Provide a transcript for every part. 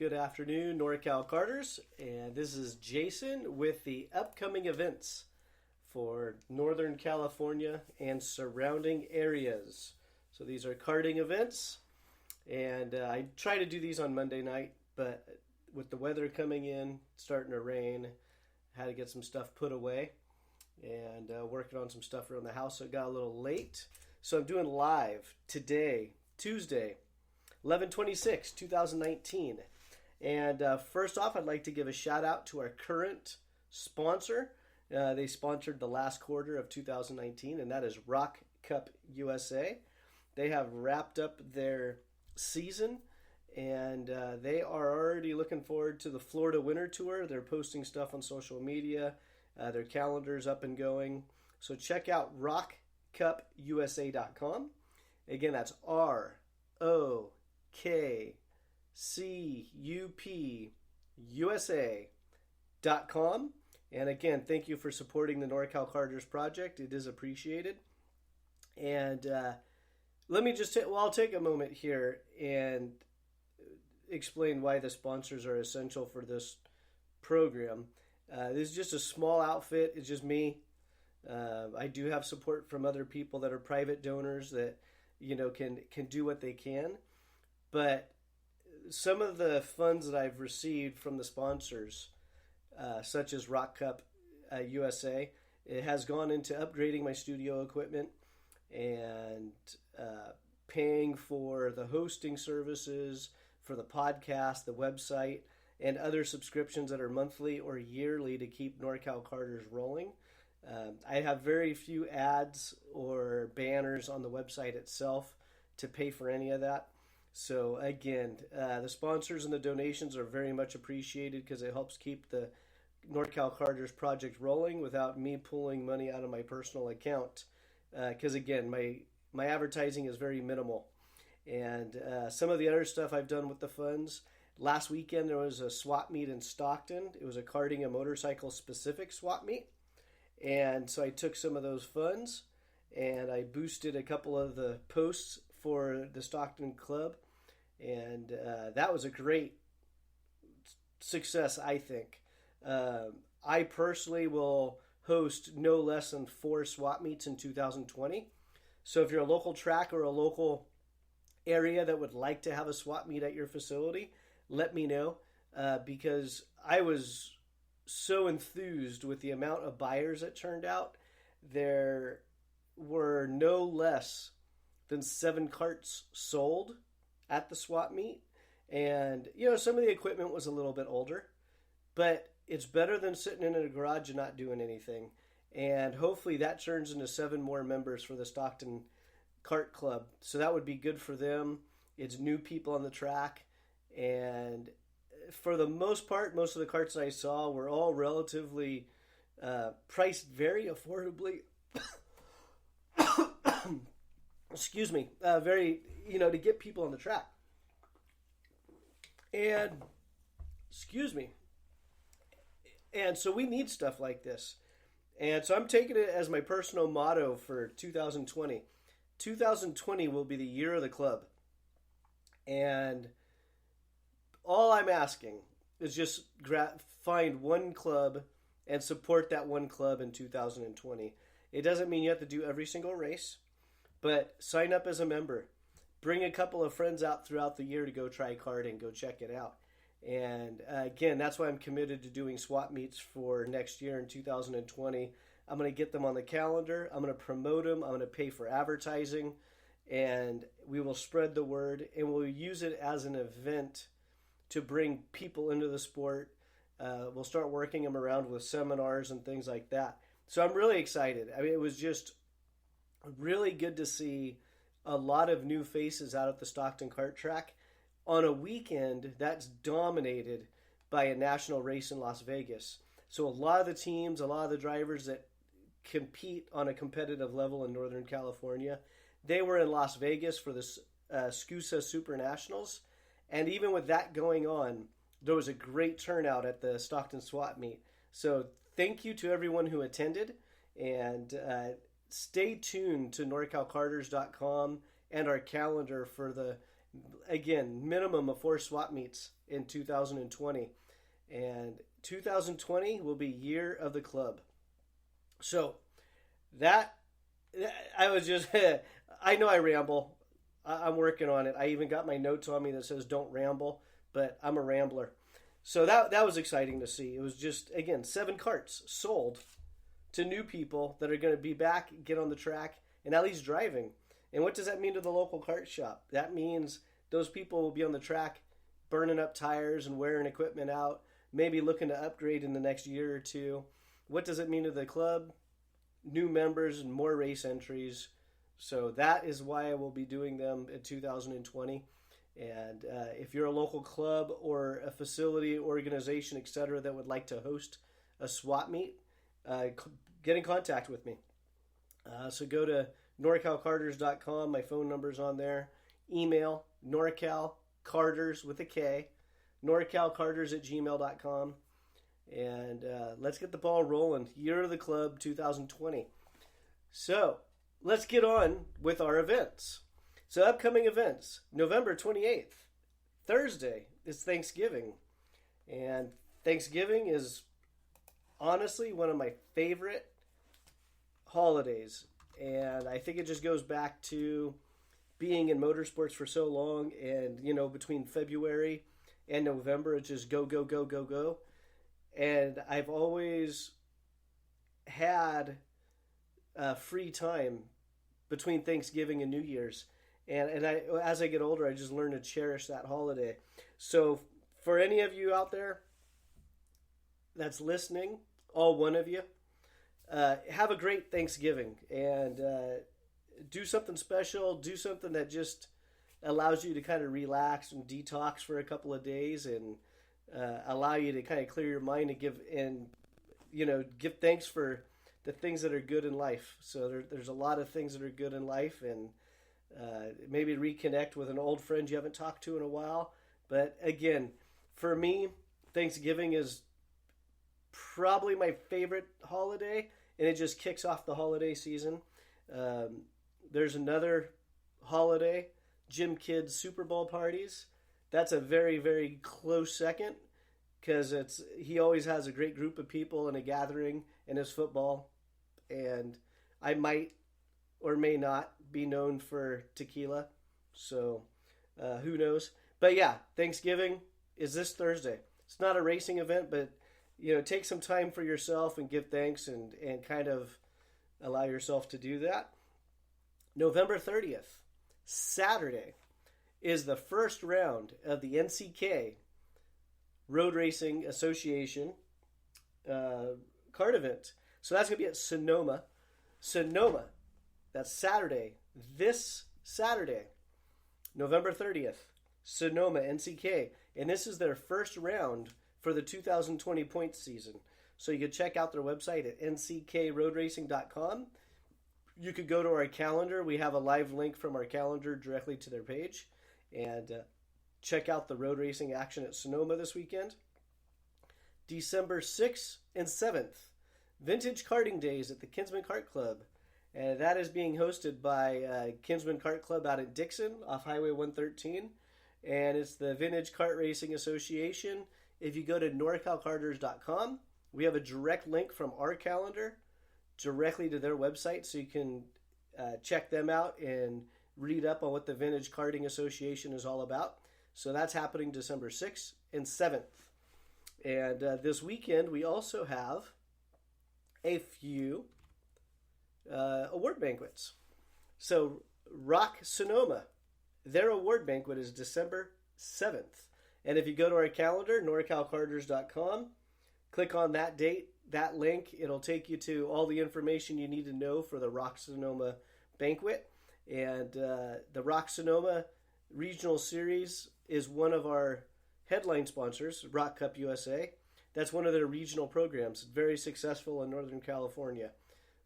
Good afternoon, Norcal Karters, and this is Jason with the upcoming events for Northern California and surrounding areas. So these are karting events, and I try to do these on Monday night, but with the weather coming in, starting to rain, had to get some stuff put away, and working on some stuff around the house, so it got a little late. So I'm doing live today, Tuesday, 11/26/2019. And first off, I'd like to give a shout out to our current sponsor. They sponsored the last quarter of 2019, and that is Rock Cup USA. They have wrapped up their season, and they are already looking forward to the Florida Winter Tour. They're posting stuff on social media. Their calendar's up and going. So check out rockcupusa.com. Again, that's ROKCUPUSA.com. And again, thank you for supporting the Norcal Karters project. It is appreciated. And let me just I'll take a moment here and explain why the sponsors are essential for this program. This is just a small outfit. It's just me. I do have support from other people that are private donors that can do what they can. But some of the funds that I've received from the sponsors, such as Rock Cup USA, it has gone into upgrading my studio equipment and paying for the hosting services, for the podcast, the website, and other subscriptions that are monthly or yearly to keep Norcal Karters rolling. I have very few ads or banners on the website itself to pay for any of that. So again, the sponsors and the donations are very much appreciated because it helps keep the Norcal Karters project rolling without me pulling money out of my personal account. Because again, my advertising is very minimal. And some of the other stuff I've done with the funds, last weekend there was a swap meet in Stockton. It was a karting and motorcycle specific swap meet. And so I took some of those funds and I boosted a couple of the posts for the Stockton Club. And that was a great success, I think. I personally will host no less than 4 swap meets in 2020. So if you're a local track or a local area that would like to have a swap meet at your facility, let me know. Because I was so enthused with the amount of buyers that turned out. There were no less than 7 carts sold at the swap meet. And, some of the equipment was a little bit older, but it's better than sitting in a garage and not doing anything. And hopefully that turns into 7 more members for the Stockton Kart Club. So that would be good for them. It's new people on the track. And for the most part, most of the karts I saw were all relatively priced very affordably. Excuse me. Very, to get people on the track. And, excuse me. And so we need stuff like this. And so I'm taking it as my personal motto for 2020. 2020 will be the year of the club. And all I'm asking is just find one club and support that one club in 2020. It doesn't mean you have to do every single race, but sign up as a member. Bring a couple of friends out throughout the year to go try karting, go check it out. And again, that's why I'm committed to doing swap meets for next year in 2020. I'm going to get them on the calendar. I'm going to promote them. I'm going to pay for advertising. And we will spread the word. And we'll use it as an event to bring people into the sport. We'll start working them around with seminars and things like that. So I'm really excited. I mean, it was just really good to see a lot of new faces out at the Stockton Kart track on a weekend that's dominated by a national race in Las Vegas. So a lot of the teams, a lot of the drivers that compete on a competitive level in Northern California, they were in Las Vegas for the SKUSA SuperNationals. And even with that going on, there was a great turnout at the Stockton Swap meet. So thank you to everyone who attended. And stay tuned to NorcalKarters.com and our calendar for the Again, minimum of 4 swap meets in 2020. And 2020 will be year of the club. So that, I was just, I know I ramble. I'm working on it. I even got my notes on me that says don't ramble, but I'm a rambler. So that was exciting to see. It was just, again, 7 carts sold to new people that are going to be back, get on the track, and at least driving. And what does that mean to the local kart shop? That means those people will be on the track burning up tires and wearing equipment out, maybe looking to upgrade in the next year or two. What does it mean to the club? New members and more race entries. So that is why I will be doing them in 2020. And if you're a local club or a facility, organization, etc., that would like to host a swap meet, get in contact with me. So go to norcalkarters.com. My phone number's on there. Email norcalkarters with a K, norcalkarters@gmail.com. And let's get the ball rolling. Year of the Club 2020. So let's get on with our events. So upcoming events, November 28th, Thursday, is Thanksgiving. And Thanksgiving is honestly one of my favorite holidays. And I think it just goes back to being in motorsports for so long. And, you know, between February and November, it's just go, go, go, go, go. And I've always had free time between Thanksgiving and New Year's. And I, as I get older, I just learn to cherish that holiday. So for any of you out there that's listening, all one of you, have a great Thanksgiving and do something special. Do something that just allows you to kind of relax and detox for a couple of days and allow you to kind of clear your mind and give thanks for the things that are good in life. So there's a lot of things that are good in life, and maybe reconnect with an old friend you haven't talked to in a while. But again, for me, Thanksgiving is probably my favorite holiday, and it just kicks off the holiday season. There's another holiday, Jim Kidds Superbowl Parties. That's a very, very close second, because he always has a great group of people in a gathering in his football, and I might or may not be known for tequila, so who knows. But yeah, Thanksgiving is this Thursday. It's not a racing event, but take some time for yourself and give thanks and kind of allow yourself to do that. November 30th, Saturday, is the first round of the NCK Road Racing Association kart event. So that's going to be at Sonoma. Sonoma. That's Saturday. This Saturday, November 30th, Sonoma NCK. And this is their first round for the 2020 points season. So you can check out their website at nckroadracing.com. You could go to our calendar. We have a live link from our calendar directly to their page. And check out the road racing action at Sonoma this weekend. December 6th and 7th, Vintage Karting Days at the Kinsmen Kart Club. And that is being hosted by Kinsmen Kart Club out at Dixon off Highway 113. And it's the Vintage Kart Racing Association. If you go to norcalkarters.com, we have a direct link from our calendar directly to their website, so you can check them out and read up on what the Vintage Karting Association is all about. So that's happening December 6th and 7th. And this weekend, we also have a few award banquets. So Rock Sonoma, their award banquet is December 7th. And if you go to our calendar, norcalkarters.com, click on that date, that link, it'll take you to all the information you need to know for the Rock Sonoma banquet. And the Rock Sonoma Regional Series is one of our headline sponsors, Rock Cup USA. That's one of their regional programs, very successful in Northern California.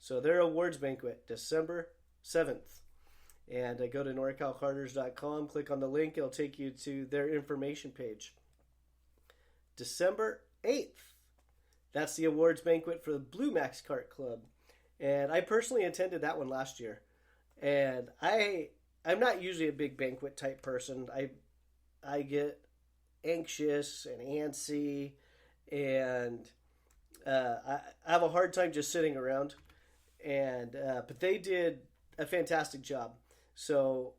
So their awards banquet, December 7th. And go to norcalkarters.com, click on the link, it'll take you to their information page. December 8th, that's the awards banquet for the Blue Max Kart Club. And I personally attended that one last year. And I I'm not usually a big banquet type person. I get anxious and antsy, and I have a hard time just sitting around. And but they did a fantastic job. So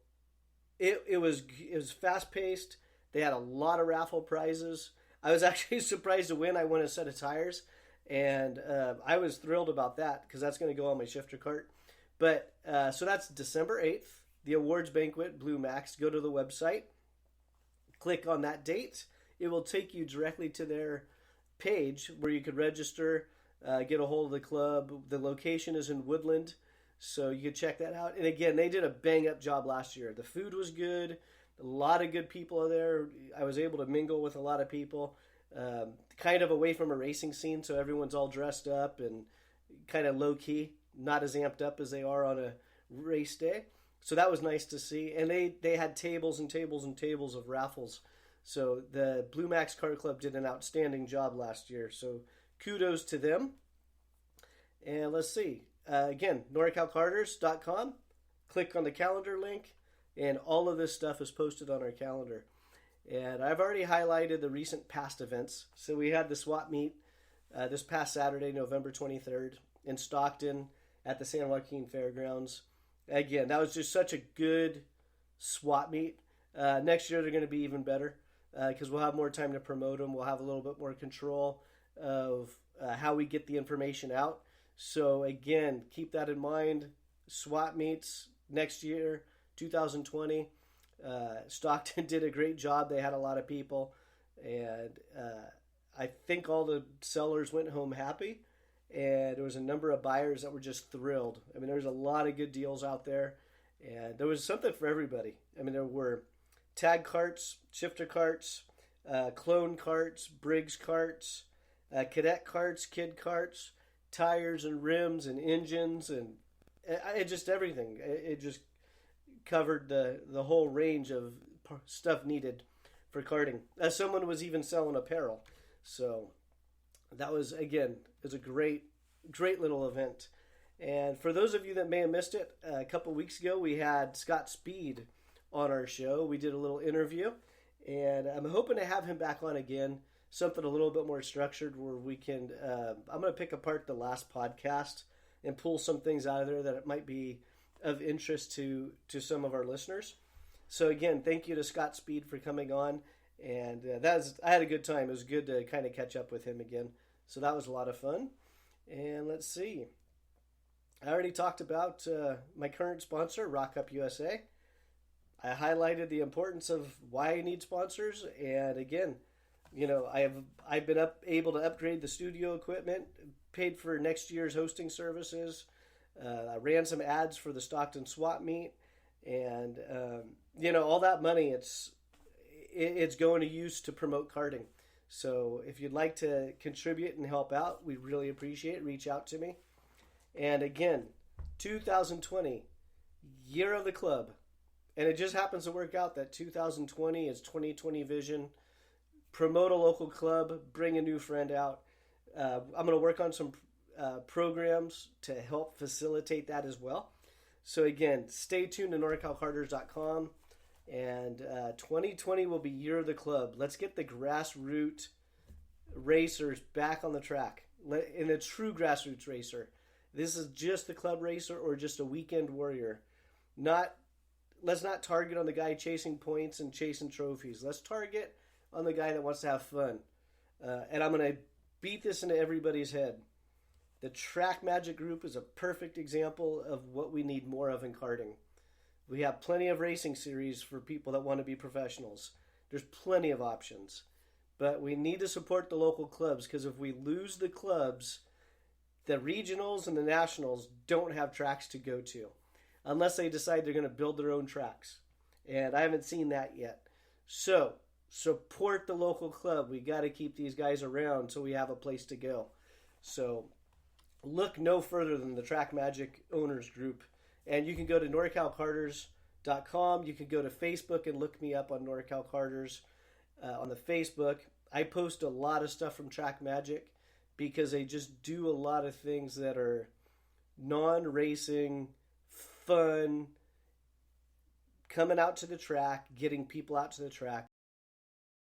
it was fast paced. They had a lot of raffle prizes. I was actually surprised to win. I won a set of tires, and I was thrilled about that because that's going to go on my shifter cart. But so that's December 8th, the awards banquet, Blue Max. Go to the website, click on that date. It will take you directly to their page where you could register, get a hold of the club. The location is in Woodland, so you could check that out. And again, they did a bang up job last year. The food was good. A lot of good people there. I was able to mingle with a lot of people, kind of away from a racing scene, so everyone's all dressed up and kind of low key, not as amped up as they are on a race day. So that was nice to see. And they had tables and tables and tables of raffles. So the Blue Max Kart Club did an outstanding job last year. So kudos to them. And let's see. Again, NorcalKarters.com. Click on the calendar link. And all of this stuff is posted on our calendar. And I've already highlighted the recent past events. So we had the swap meet this past Saturday, November 23rd, in Stockton at the San Joaquin Fairgrounds. Again, that was just such a good swap meet. Next year they're going to be even better because we'll have more time to promote them. We'll have a little bit more control of how we get the information out. So again, keep that in mind. Swap meets next year, 2020. Stockton did a great job. They had a lot of people, and I think all the sellers went home happy, and there was a number of buyers that were just thrilled. I mean, there's a lot of good deals out there, and there was something for everybody. I mean, there were tag carts, shifter carts, clone carts, Briggs carts, cadet carts, kid carts, tires and rims and engines, and it just everything. It just covered the whole range of stuff needed for karting. Someone was even selling apparel. So that was, again, it was a great little event. And for those of you that may have missed it, a couple weeks ago we had Scott Speed on our show. We did a little interview, and I'm hoping to have him back on again, something a little bit more structured where we can, I'm going to pick apart the last podcast and pull some things out of there that it might be of interest to some of our listeners. So again, thank you to Scott Speed for coming on, and I had a good time. It was good to kind of catch up with him again. So that was a lot of fun. And let's see. I already talked about my current sponsor, Rock Up USA. I highlighted the importance of why I need sponsors, and again, I've been able to upgrade the studio equipment, paid for next year's hosting services. I ran some ads for the Stockton Swap meet, and all that money it's going to use to promote karting. So if you'd like to contribute and help out, we really appreciate it. Reach out to me. And again, 2020, year of the club, and it just happens to work out that 2020 is 2020 vision. Promote a local club, bring a new friend out. I'm going to work on some programs to help facilitate that as well. So again, stay tuned to NorcalKarters.com, and 2020 will be year of the club. Let's get the grassroots racers back on the track, in a true grassroots racer. This is just the club racer or just a weekend warrior. Let's not target on the guy chasing points and chasing trophies. Let's target on the guy that wants to have fun. And I'm going to beat this into everybody's head. The Track Magic group is a perfect example of what we need more of in karting. We have plenty of racing series for people that want to be professionals. There's plenty of options. But we need to support the local clubs, because if we lose the clubs, the regionals and the nationals don't have tracks to go to unless they decide they're going to build their own tracks. And I haven't seen that yet. So support the local club. We got to keep these guys around so we have a place to go. So look no further than the Track Magic Owners Group. And you can go to NorcalKarters.com. You can go to Facebook and look me up on Norcal Karters on the Facebook. I post a lot of stuff from Track Magic because they just do a lot of things that are non-racing, fun, coming out to the track, getting people out to the track.